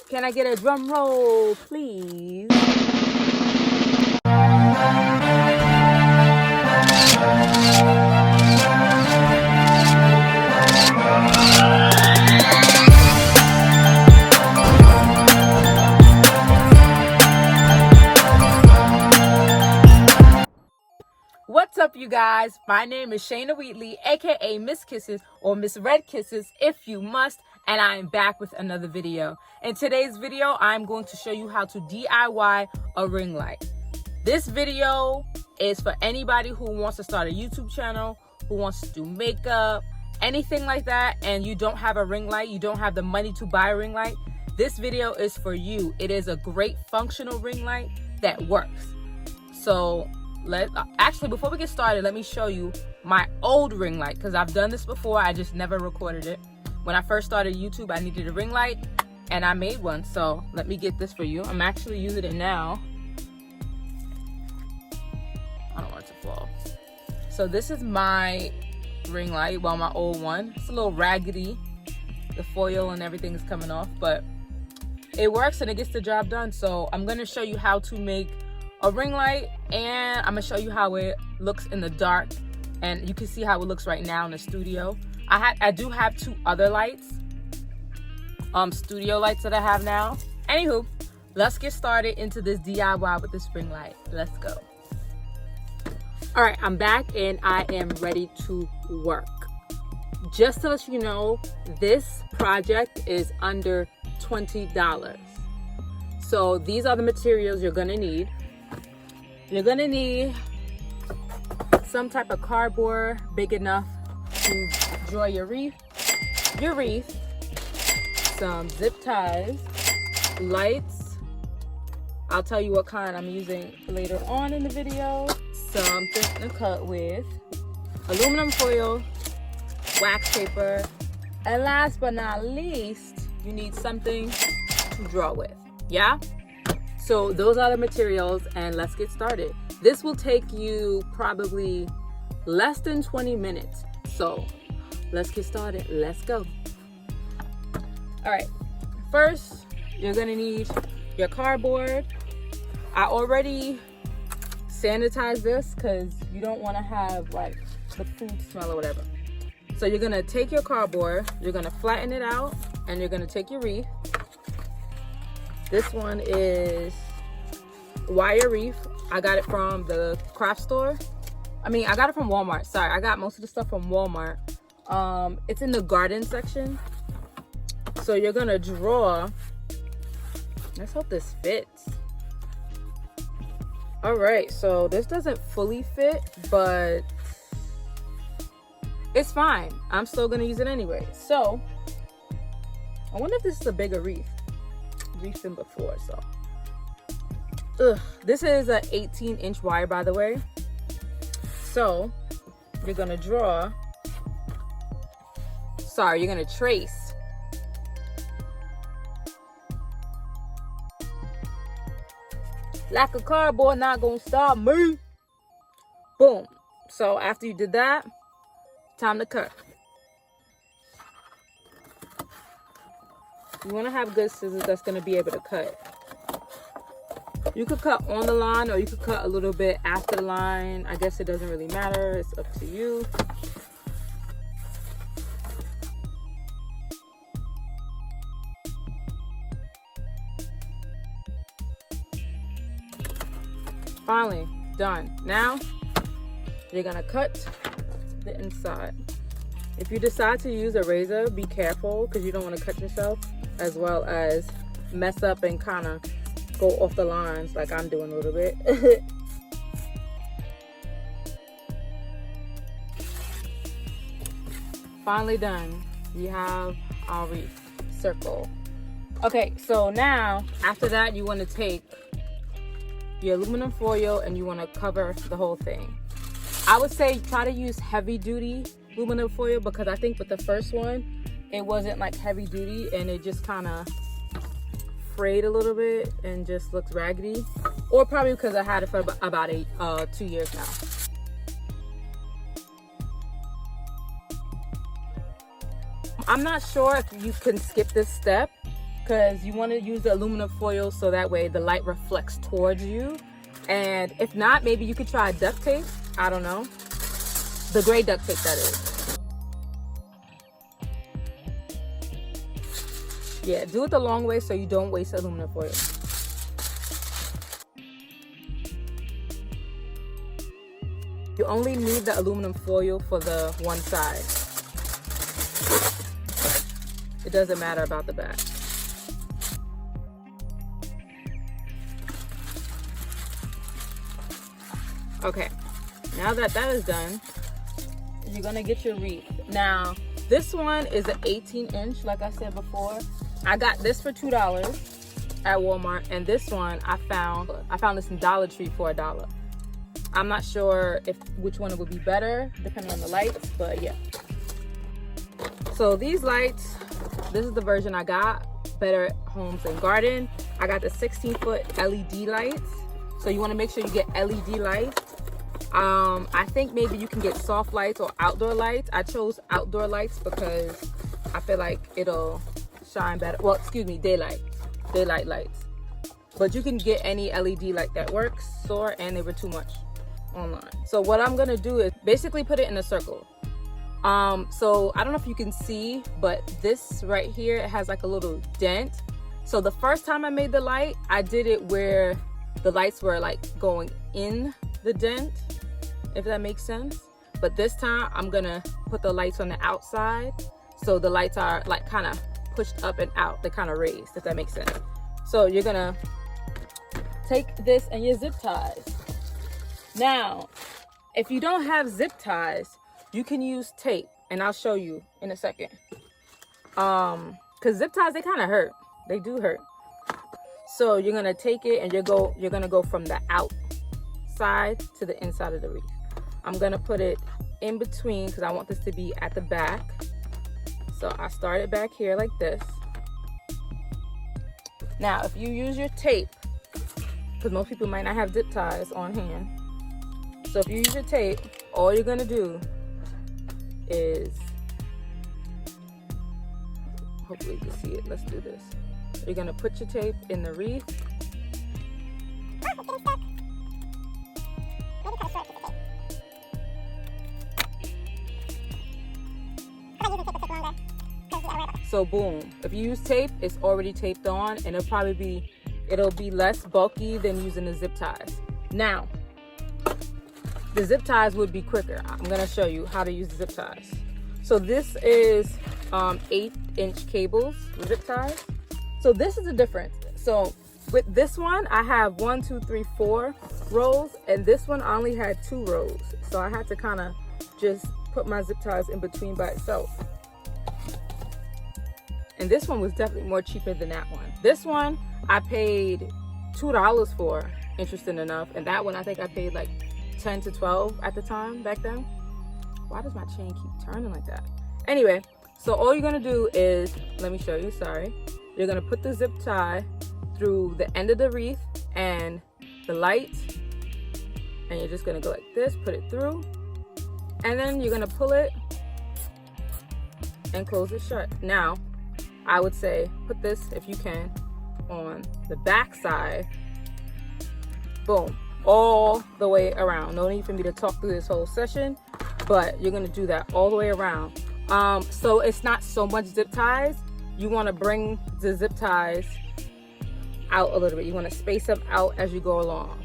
Can I get a drum roll, please? What's up, you guys? My name is Shayna Wheatley, aka Miss Kisses or Miss Red Kisses if you must, and I am back with another video. In today's video, I'm going to show you how to DIY a ring light. This video is for anybody who wants to start a YouTube channel, who wants to do makeup, anything like that, and you don't have a ring light, you don't have the money to buy a ring light. This video is for you. It is a great functional ring light that works. So actually, before we get started, let me show you my old ring light, because I've done this before. I just never recorded it. When I first started YouTube, I needed a ring light and I made one. So let me get this for you. I'm actually using it now. I don't want it to fall. So this is my ring light, well, my old one. It's a little raggedy. The foil and everything is coming off, but it works and it gets the job done. So I'm going to show you how to make a ring light, and I'm gonna show you how it looks in the dark, and you can see how it looks right now in the studio. I do have two other lights, studio lights that I have now. Anywho, let's get started into this DIY with this ring light. Let's go. All right, I'm back and I am ready to work. Just to let you know, this project is under $20. So these are the materials you're gonna need. You're gonna need some type of cardboard big enough to draw your wreath, some zip ties, lights. I'll tell you what kind I'm using later on in the video. Something to cut with, aluminum foil, wax paper, and last but not least, you need something to draw with. Yeah? So those are the materials, and let's get started. This will take you probably less than 20 minutes. So let's get started. Let's go. All right, first you're gonna need your cardboard. I already sanitized this because you don't wanna have like the food smell or whatever. So you're gonna take your cardboard, you're gonna flatten it out, and you're gonna take your wreath. This one is wire wreath. I got it from the craft store. I got it from Walmart. Sorry, I got most of the stuff from Walmart. It's in the garden section. So you're gonna draw. Let's hope this fits. All right, so this doesn't fully fit, but it's fine. I'm still gonna use it anyway. So I wonder if this is a bigger wreath than before. So this is an 18-inch wire, by the way. So you're gonna trace like a cardboard, not gonna stop me. Boom. So after you did that, time to cut. You want to have good scissors that's going to be able to cut. You could cut on the line or you could cut a little bit after the line. I guess it doesn't really matter. It's up to you. Finally, done. Now, you're going to cut the inside. If you decide to use a razor, be careful because you don't want to cut yourself, as well as mess up and kind of go off the lines like I'm doing a little bit. Finally done. We have our wreath circle. Okay, so now after that, you want to take your aluminum foil and you want to cover the whole thing. I would say try to use heavy duty aluminum foil, because I think with the first one it wasn't like heavy duty and it just kind of frayed a little bit and just looked raggedy, or probably because I had it for about 2 years now. I'm not sure if you can skip this step, because you want to use the aluminum foil so that way the light reflects towards you. And if not, maybe you could try duct tape. I don't know. The gray duct tape, that is. Yeah, do it the long way so you don't waste aluminum foil. You only need the aluminum foil for the one side. It doesn't matter about the back. Okay, now that that is done, you're gonna get your wreath. Now, this one is an 18-inch, like I said before. I got this for $2 at Walmart, and this one I found this in Dollar Tree for $1. I'm not sure which one would be better depending on the lights, but yeah. So these lights, this is the version I got, Better Homes and Garden. I got the 16-foot LED lights. So you want to make sure you get LED lights. I think maybe you can get soft lights or outdoor lights. I chose outdoor lights because I feel like it'll shine better. Well, excuse me, daylight lights. But you can get any LED light that works, and they were too much online. So what I'm gonna do is basically put it in a circle. So I don't know if you can see, but this right here, it has like a little dent. So the first time I made the light, I did it where the lights were like going in the dent, if that makes sense. But this time I'm gonna put the lights on the outside, so the lights are like kind of pushed up and out. They're kind of raised, if that makes sense. So you're gonna take this and your zip ties. Now, if you don't have zip ties, you can use tape, and I'll show you in a second. Because zip ties, they kind of hurt. They do hurt. So you're gonna take it and you're gonna go from the outside to the inside of the wreath. I'm gonna put it in between because I want this to be at the back. So I start it back here like this. Now, if you use your tape, because most people might not have zip ties on hand. So if you use your tape, all you're gonna do is, hopefully you can see it. Let's do this. You're gonna put your tape in the wreath. So boom, if you use tape, it's already taped on, and it'll be less bulky than using the zip ties. Now, the zip ties would be quicker. I'm gonna show you how to use the zip ties. So this is 8-inch cables with zip ties. So this is the difference. So with this one, I have 1, 2, 3, 4 rows, and this one I only had 2 rows. So I had to kind of just put my zip ties in between by itself. And this one was definitely more cheaper than that one. This one I paid $2 for, interesting enough, and that one I think I paid like 10 to 12 at the time back then. Why does my chain keep turning like that? Anyway, so all you're gonna do is, let me show you, sorry. You're gonna put the zip tie through the end of the wreath and the light, and you're just gonna go like this, put it through, and then you're gonna pull it and close it shut. Now, I would say put this, if you can, on the back side. Boom, all the way around. No need for me to talk through this whole session, but you're gonna do that all the way around. So it's not so much zip ties. You wanna bring the zip ties out a little bit. You wanna space them out as you go along.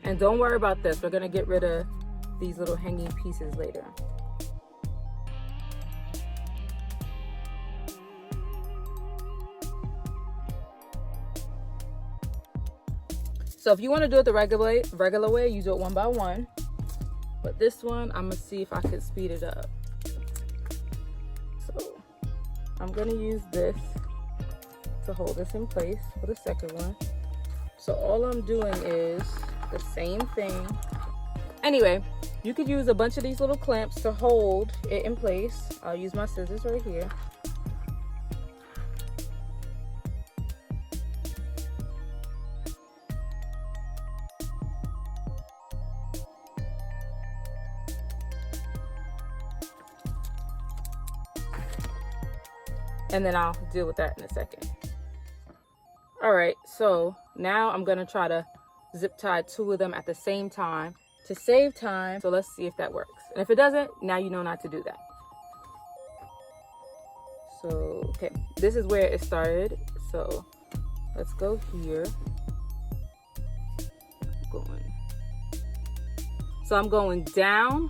And don't worry about this. We're gonna get rid of these little hanging pieces later. So if you want to do it the regular way, you do it one by one. But this one, I'm gonna see if I can speed it up. So I'm gonna use this to hold this in place for the second one. So all I'm doing is the same thing. Anyway, you could use a bunch of these little clamps to hold it in place. I'll use my scissors right here. and then I'll deal with that in a second. All right, so now I'm gonna try to zip tie 2 of them at the same time to save time. So let's see if that works. And if it doesn't, now you know not to do that. So, okay, this is where it started. So let's go here. So I'm going down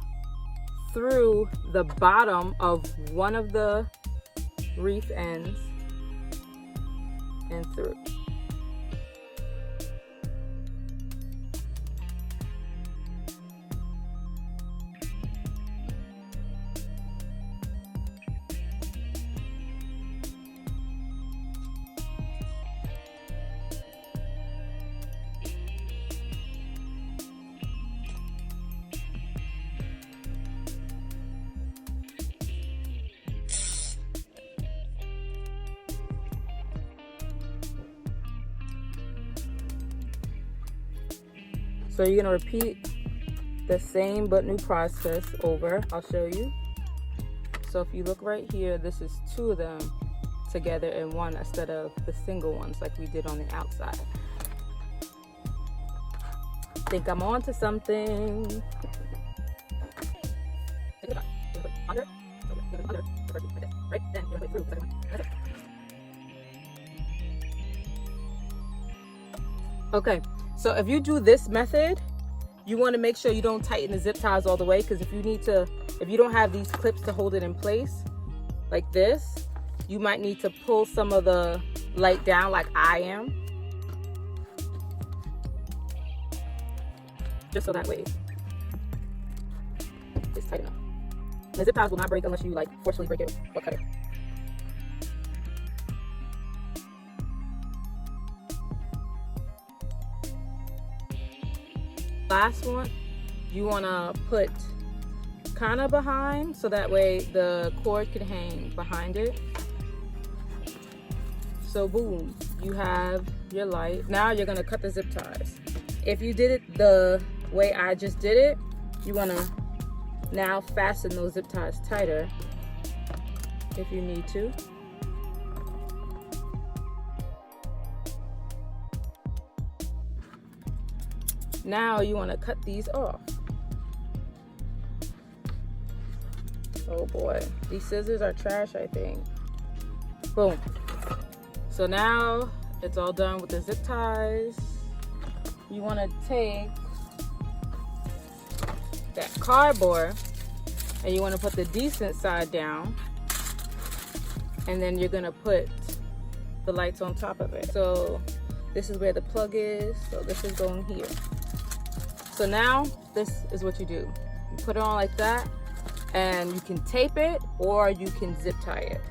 through the bottom of one of the wreath ends and through. So you're gonna repeat the same but new process over. I'll show you. So if you look right here, this is 2 of them together in one instead of the single ones like we did on the outside. Think I'm on to something. Okay, so if you do this method, you want to make sure you don't tighten the zip ties all the way, because if you don't have these clips to hold it in place like this, you might need to pull some of the light down like I am, just so that way it's tight enough. The zip ties will not break unless you like forcefully break it or cut it. Last one, you want to put kind of behind so that way the cord can hang behind it. So boom, you have your light. Now you're going to cut the zip ties. If you did it the way I just did it, you want to now fasten those zip ties tighter if you need to. Now you want to cut these off. Oh boy, these scissors are trash, I think. Boom. So now it's all done with the zip ties. You want to take that cardboard and you want to put the decent side down, and then you're going to put the lights on top of it. So this is where the plug is, so this is going here. So now this is what you do. You put it on like that, and you can tape it or you can zip tie it.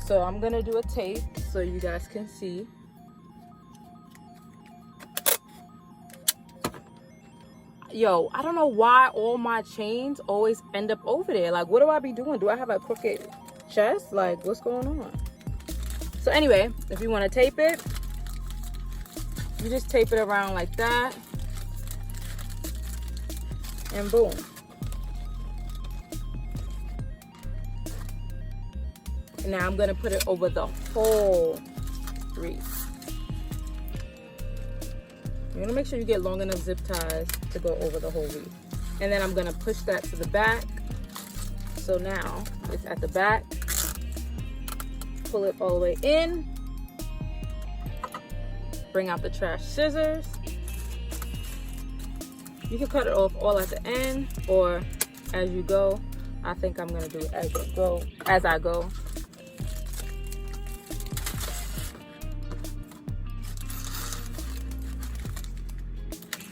So I'm gonna do a tape so you guys can see. Yo, I don't know why all my chains always end up over there. Like, what do I be doing? Do I have a crooked chest? Like, what's going on? So anyway, if you want to tape it, you just tape it around like that. And boom. And now I'm going to put it over the whole wreath. You're going to make sure you get long enough zip ties to go over the whole wreath. And then I'm going to push that to the back. So now it's at the back. Pull it all the way in. Bring out the trash scissors. You can cut it off all at the end or as you go. I think I'm gonna do it as I go.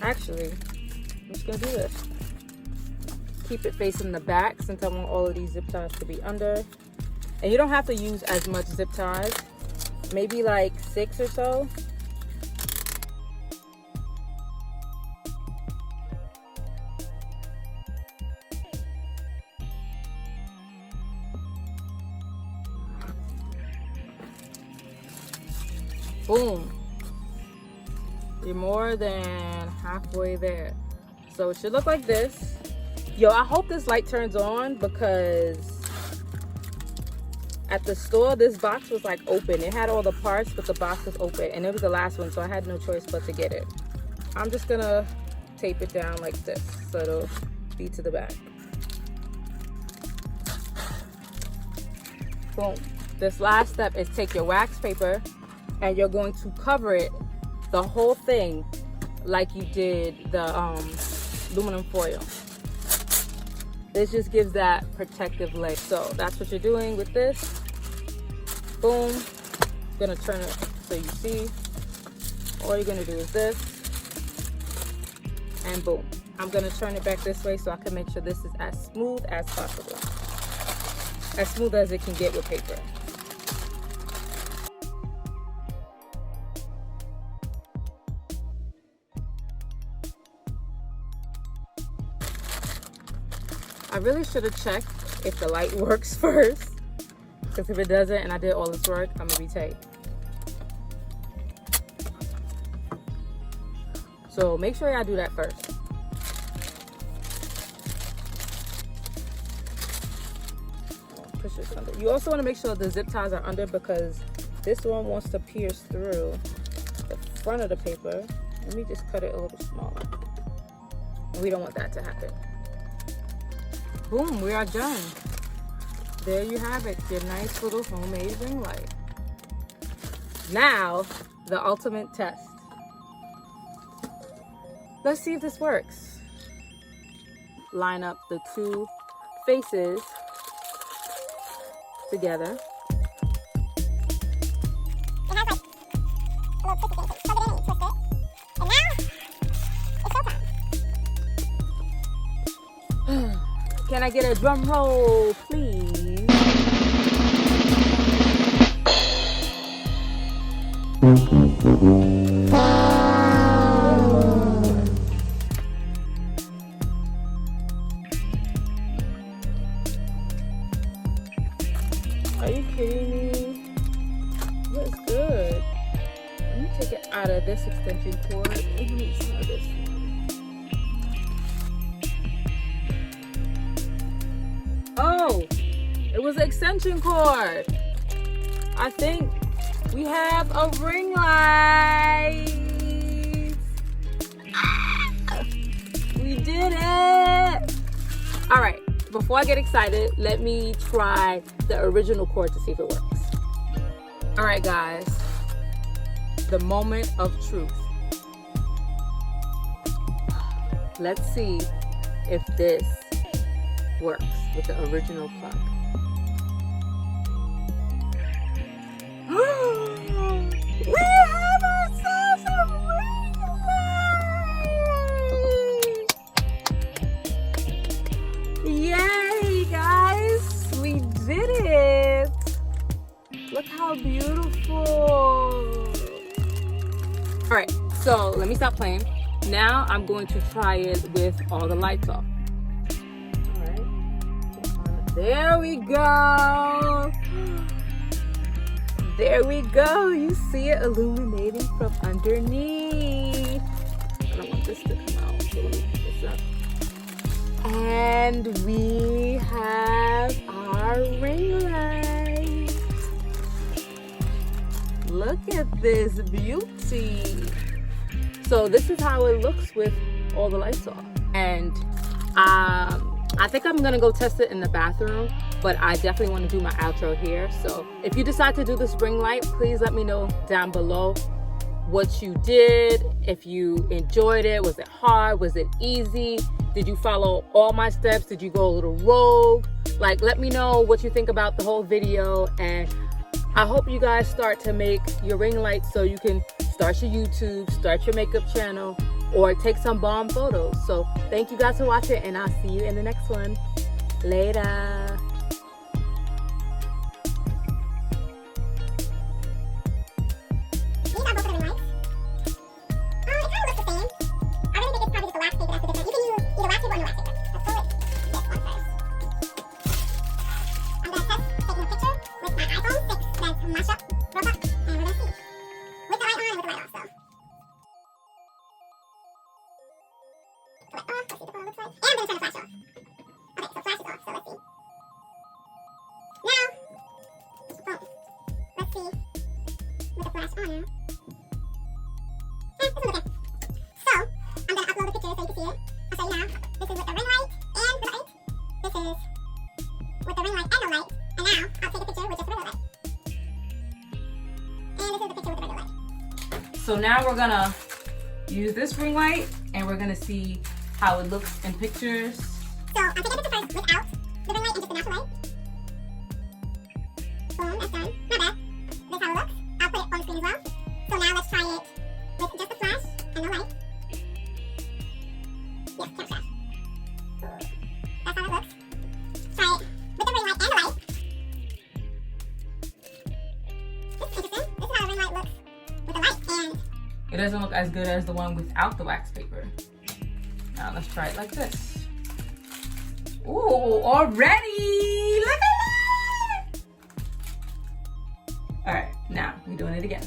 Actually, I'm just gonna do this. Keep it facing the back since I want all of these zip ties to be under. And you don't have to use as much zip ties. Maybe like 6 or so. Boom. You're more than halfway there. So it should look like this. Yo, I hope this light turns on because At the store, this box was like open. It had all the parts, but the box was open, and it was the last one, so I had no choice but to get it. I'm just gonna tape it down like this so it'll be to the back. Boom. This last step is take your wax paper and you're going to cover it, the whole thing, like you did the aluminum foil. This just gives that protective layer. So that's what you're doing with this. Boom. I'm gonna turn it so you see. All you're gonna do is this, and boom. I'm gonna turn it back this way so I can make sure this is as smooth as possible. As smooth as it can get with paper. I really should have checked if the light works first, because if it doesn't and I did all this work, I'm gonna be tight. So make sure y'all do that first. Push this under. You also want to make sure the zip ties are under, because this one wants to pierce through the front of the paper. Let me just cut it a little smaller. We don't want that to happen. Boom, we are done. There you have it, your nice little homemade ring light. Now, the ultimate test. Let's see if this works. Line up the two faces together. It has like a little twisty thing, so you plug it in and you twist it. And now, it's showtime. Can I get a drum roll, please? Are you kidding me? Looks good. Let me take it out of this extension cord. Let me smell this. Oh, it was an extension cord. I think we have a ring light. We did it. All right, before I get excited, let me try the original cord to see if it works. All right, guys, the moment of truth. Let's see if this works with the original plug. We have ourselves a ring light! Yay, guys! We did it! Look how beautiful! Alright, so let me stop playing. Now I'm going to try it with all the lights off. There we go. There we go. You see it illuminating from underneath. I don't want this to come out, so let me pick this up. And we have our ring light. Look at this beauty. So this is how it looks with all the lights off. And I think I'm gonna go test it in the bathroom, but I definitely want to do my outro here. So if you decide to do this ring light, please let me know down below what you did, if you enjoyed it. Was it hard? Was it easy? Did you follow all my steps? Did you go a little rogue? Like, let me know what you think about the whole video, and I hope you guys start to make your ring light so you can start your YouTube, start your makeup channel, or take some bomb photos. So thank you guys for watching, and I'll see you in the next one. Later. These are both of the ring lights. It kind of looks the same. I really think it's probably just the wax paper that's the difference. You can use either wax paper or no wax paper. Let's go with this one first. I'm going to test taking a picture with my iPhone 6 that's mashed up real quick, and we're going to see. With the light on and with the light off, so. Let's see what the phone looks like. And I'm going to turn the flash off. Okay, so flash is off, so let's see. Now, flash on now. This is okay. So, I'm going to upload the picture so you can see it. I'll show you now. This is with the ring light and the light. This is with the ring light and the light. And now, I'll take a picture with just the regular light. And this is the picture with the regular light. So now we're gonna use this ring light and we're gonna see how it looks in pictures. So, I'm taking a picture first without the ring light and just the natural light. Boom, that's done. Not bad. This is how it looks. I'll put it on the screen as well. So now let's try it with just the flash and the light. Yes, camera flash. That's how it looks. Try it with the ring light and the light. This is interesting. This is how the ring light looks with the light, and It doesn't look as good as the one without the wax paper. Now let's try it like this. Ooh, already! Look at that! All right, now we're doing it again.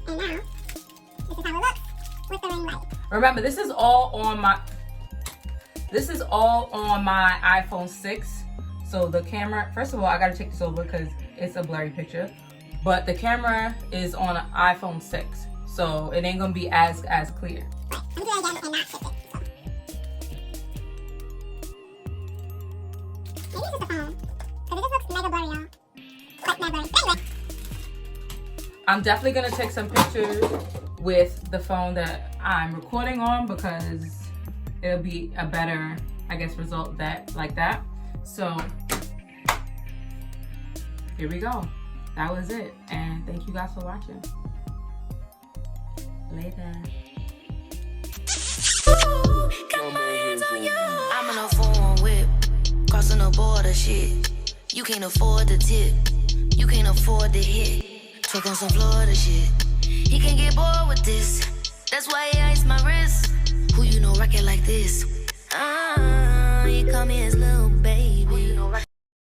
now, this is how it looks with the ring light. Remember, this is all on my iPhone 6. So the camera, first of all, I gotta take this over because it's a blurry picture. But the camera is on an iPhone 6, so it ain't gonna be as clear. Right, I'm doing it again and not shift it. So. Maybe it's just the phone, because it just looks mega blurry, y'all. Like mega blurry. Anyway. I'm definitely gonna take some pictures with the phone that I'm recording on because it'll be a better, I guess, result like that. So here we go. That was it, and thank you guys for watching. Later. I'm in a foreign whip, crossing the border shit. You can't afford the tip, you can't afford the hit. Truck on some Florida shit. He can't get bored with this. That's why he iced my wrist. Who you know rock it like this? He call me his little